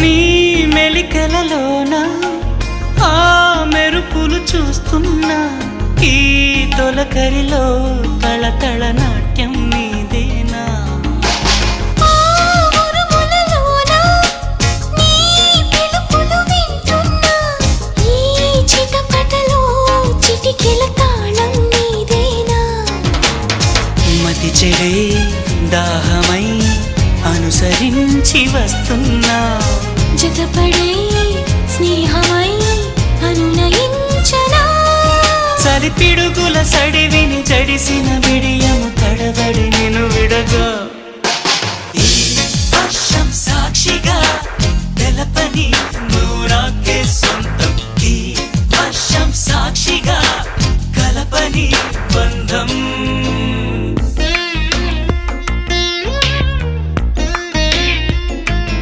నీ మెలికలలోన ఆ మెరుపులు చూస్తున్నా ఈ తొలకరిలో తళతళ నాట్యం నీదేనా మతి చెడే దాహమై అనుసరించి వస్తున్నా జతపడే స్నేహమై అనునయించనా చలి పిడుగుల సడివిని జడిసిన బిడియము తడబడి నిన్ను విడగా